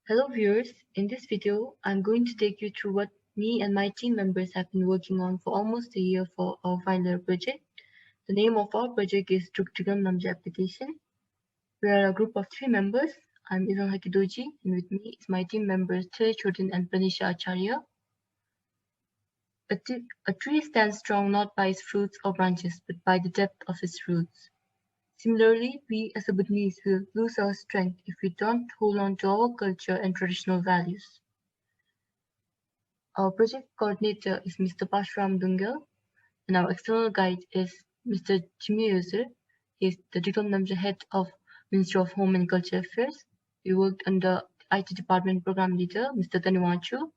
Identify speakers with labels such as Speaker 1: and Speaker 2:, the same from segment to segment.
Speaker 1: Hello viewers, in this video I'm going to take you through what me and my team members have been working on for almost a year for our final year project. The name of our project is Driglam Namzha application. We are a group of 3 members. I'm Izan Hakidoji and with me is my team members Tere Chodin and Pranisha Acharya. A tree stands strong not by its fruits or branches but by the depth of its roots. Similarly, we as a Bhutanese will lose our strength if we don't hold on to our culture and traditional values. Our project coordinator is Mr. Pashuram Dungal, and our external guide is Mr. Jimmy User. He is the Driglam Namzha head of Ministry of Home and Culture Affairs. We worked under IT department program leader, Mr. Tanuachu.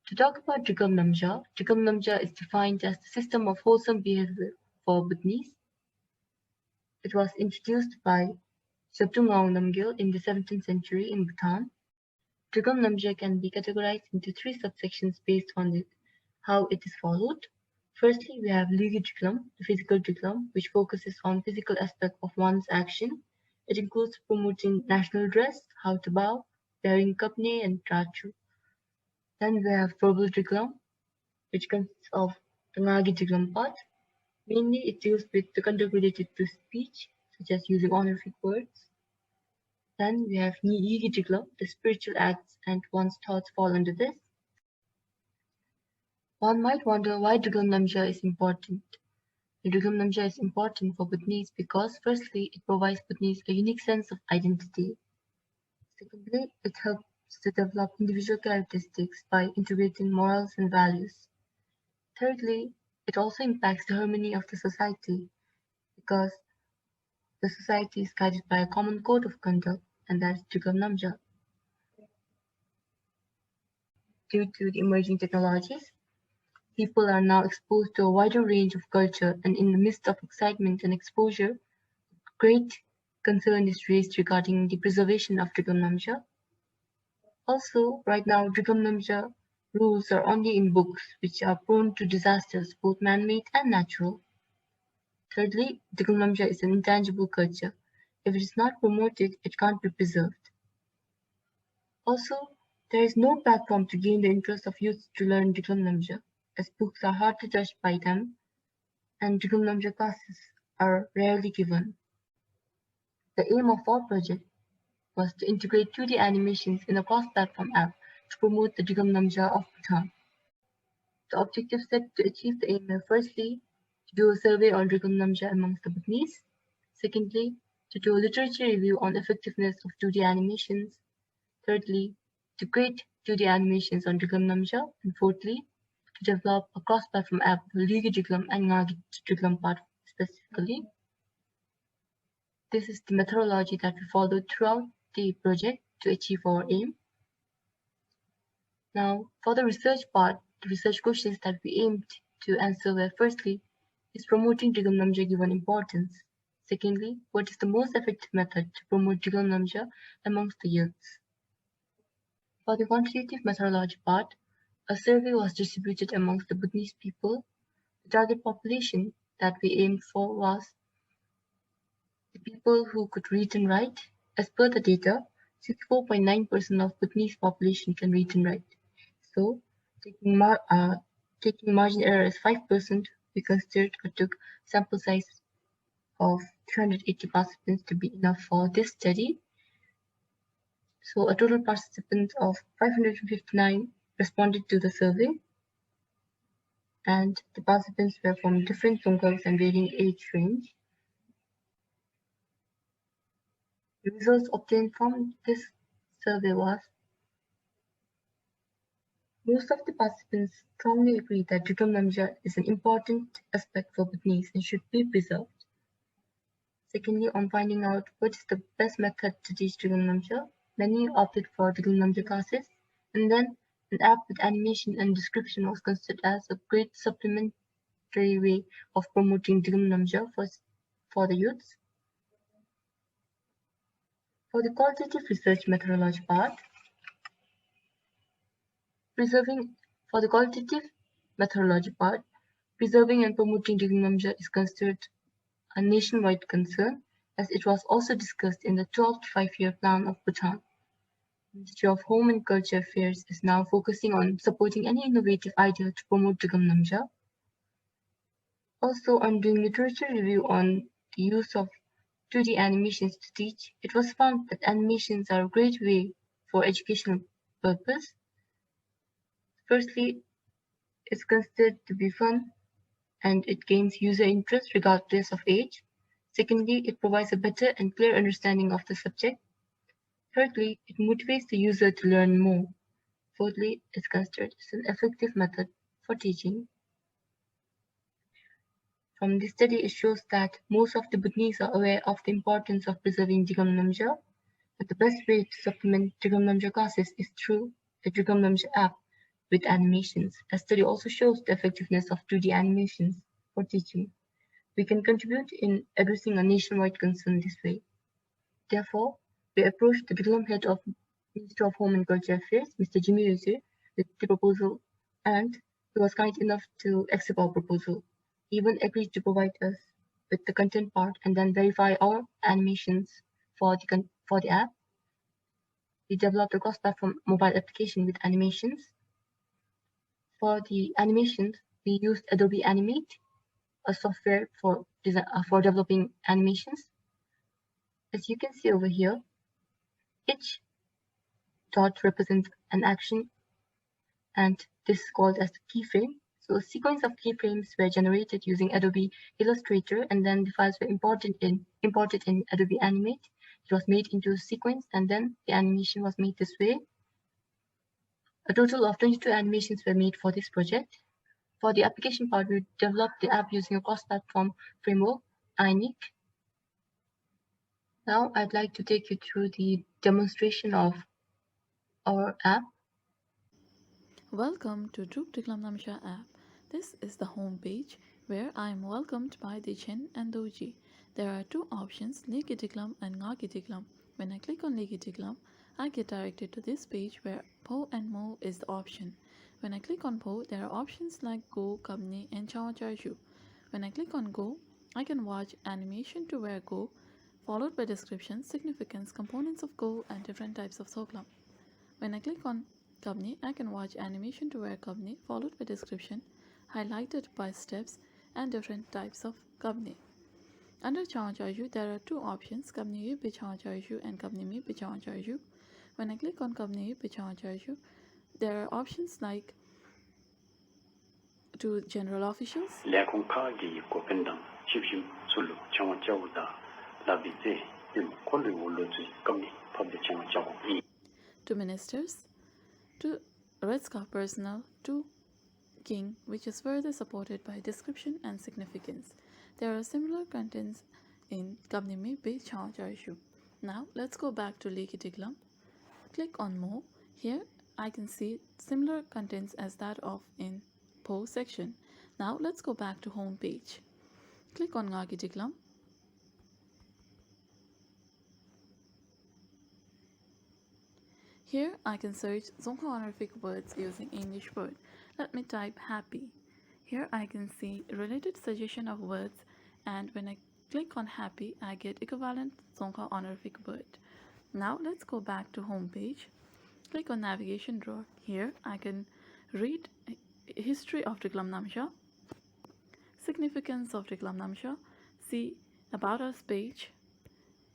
Speaker 1: To talk about Driglam Namzha is defined as the system of wholesome behavior for Bhutanese. It was introduced by Shabdungao Namgyal in the 17th century in Bhutan. Driglam Namzha can be categorized into 3 subsections based on how it is followed. Firstly, we have Ligi Driglam, the physical Driglam, which focuses on physical aspect of one's action. It includes promoting national dress, how to bow, wearing kapne and trachu. Then we have verbal Driglam, which consists of the Ngagi Driglam part. Mainly it deals with the conduct related to speech, such as using honorific words. Then we have Yigi Driglam, the spiritual acts and one's thoughts fall under this. One might wonder why Driglam Namzha is important. The Driglam Namzha is important for Bhutanese because firstly, it provides Bhutanese a unique sense of identity. Secondly, it helps to develop individual characteristics by integrating morals and values. Thirdly, it also impacts the harmony of the society because the society is guided by a common code of conduct, and that's Driglam Namzha. Due to the emerging technologies, people are now exposed to a wider range of culture, and in the midst of excitement and exposure, great concern is raised regarding the preservation of Driglam Namzha. Also, right now, Driglam Namzha rules are only in books, which are prone to disasters, both man-made and natural. Thirdly, Driglam Namzha is an intangible culture. If it is not promoted, it can't be preserved. Also, there is no platform to gain the interest of youth to learn Driglam Namzha, as books are hard to judge by them, and Driglam Namzha classes are rarely given. The aim of our project was to integrate 2D animations in a cross-platform app to promote the Driglam Namzha of Bhutan. The objectives set to achieve the aim are firstly, to do a survey on Driglam Namzha amongst the Bhutanese, secondly, to do a literature review on effectiveness of 2D animations, thirdly, to create 2D animations on Driglam Namzha, and fourthly, to develop a cross-platform app for Ligi Driglam and Ngagi Driglam part specifically. This is the methodology that we followed throughout the project to achieve our aim. Now, for the research part, the research questions that we aimed to answer were firstly, is promoting Driglam Namzha given importance? Secondly, what is the most effective method to promote Driglam Namzha amongst the youths? For the quantitative methodology part, a survey was distributed amongst the Bhutanese people. The target population that we aimed for was the people who could read and write. As per the data, 64.9% of Bhutanese population can read and write. So, taking margin error as 5%, we considered or took sample size of 380 participants to be enough for this study. So, a total participants of 559 responded to the survey, and the participants were from different Songkhals and varying age range. The results obtained from this survey was most of the participants strongly agree that Driglam Namzha is an important aspect for Bhutanese and should be preserved. Secondly, on finding out what is the best method to teach Driglam Namzha, many opted for Driglam Namzha classes, and then an app with animation and description was considered as a great supplementary way of promoting Driglam Namzha for the youths. For the qualitative research methodology part, preserving and promoting Driglam Namzha is considered a nationwide concern, as it was also discussed in the 12th Five-Year Plan of Bhutan. The Ministry of Home and Culture Affairs is now focusing on supporting any innovative idea to promote Driglam Namzha. Also, on doing literature review on the use of 2D animations to teach, it was found that animations are a great way for educational purpose. Firstly, it's considered to be fun and it gains user interest regardless of age. Secondly, it provides a better and clear understanding of the subject. Thirdly, it motivates the user to learn more. Fourthly, it's considered as an effective method for teaching. From this study, it shows that most of the Bhutanese are aware of the importance of preserving Driglam Namzha, but the best way to supplement Driglam Namzha classes is through the Driglam Namzha app with animations. A study also shows the effectiveness of 2D animations for teaching. We can contribute in addressing a nationwide concern this way. Therefore, we approached the Driglam head of Ministry of Home and Culture Affairs, Mr. Jimmy Reze, with the proposal, and he was kind enough to accept our proposal. He even agreed to provide us with the content part and then verify our animations for the app. We developed a cross-platform mobile application with animations. For the animations, we used Adobe Animate, a software for developing animations. As you can see over here, each dot represents an action, and this is called as the keyframe. So a sequence of keyframes were generated using Adobe Illustrator, and then the files were imported in Adobe Animate. It was made into a sequence, and then the animation was made this way. A total of 22 animations were made for this project. For the application part, we developed the app using a cross-platform framework, INIC. Now I'd like to take you through the demonstration of our app.
Speaker 2: Welcome to Driglam Namzha app. This is the home page where I am welcomed by Dichen and Doji. There are two options, Legi Driglam and Ngagi Driglam. When I click on Legi Driglam, I get directed to this page where Po and Mo is the option. When I click on Po, there are options like Go, Kamni and Chawacharju. When I click on Go, I can watch animation to wear Go, followed by description, significance, components of Go and different types of Soklam. When I click on Company, I can watch animation to wear company followed by description, highlighted by steps and different types of company. Under Chawacharju, there are two options, Company Bi Chawacharju and Company Mi Bi Chawacharju. When I click on Company Bi Chawacharju, there are options like to general officials, to ministers, to Red Scarf personnel, to King, which is further supported by description and significance. There are similar contents in Kabnimi Be Chawacharju. Now let's go back to Leki Driglam. Click on More. Here I can see similar contents as that of in Po section. Now let's go back to home page. Click on Ngagi Driglam. Here I can search Dzongkha honorific words using English word. Let me type happy. Here I can see related suggestion of words, and when I click on happy, I get equivalent Dzongkha honorific word. Now let's go back to home page. Click on navigation drawer. Here I can read history of Driglam Namzha, significance of Driglam Namzha, see about us page,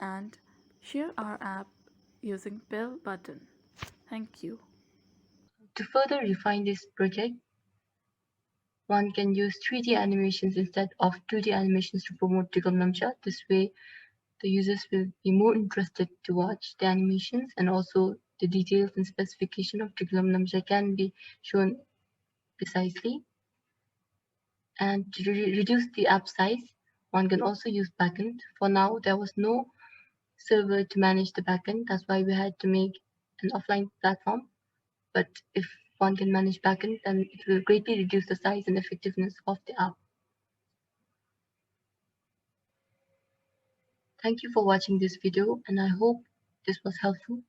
Speaker 2: and share our app using bell button. Thank you.
Speaker 1: To further refine this project, one can use 3D animations instead of 2D animations to promote Driglam Namzha. This way, the users will be more interested to watch the animations, and also the details and specification of Driglam Namzha can be shown precisely. And to reduce the app size, one can also use backend. For now, there was no server to manage the backend. That's why we had to make an offline platform. But if one can manage backend, then it will greatly reduce the size and effectiveness of the app. Thank you for watching this video, and I hope this was helpful.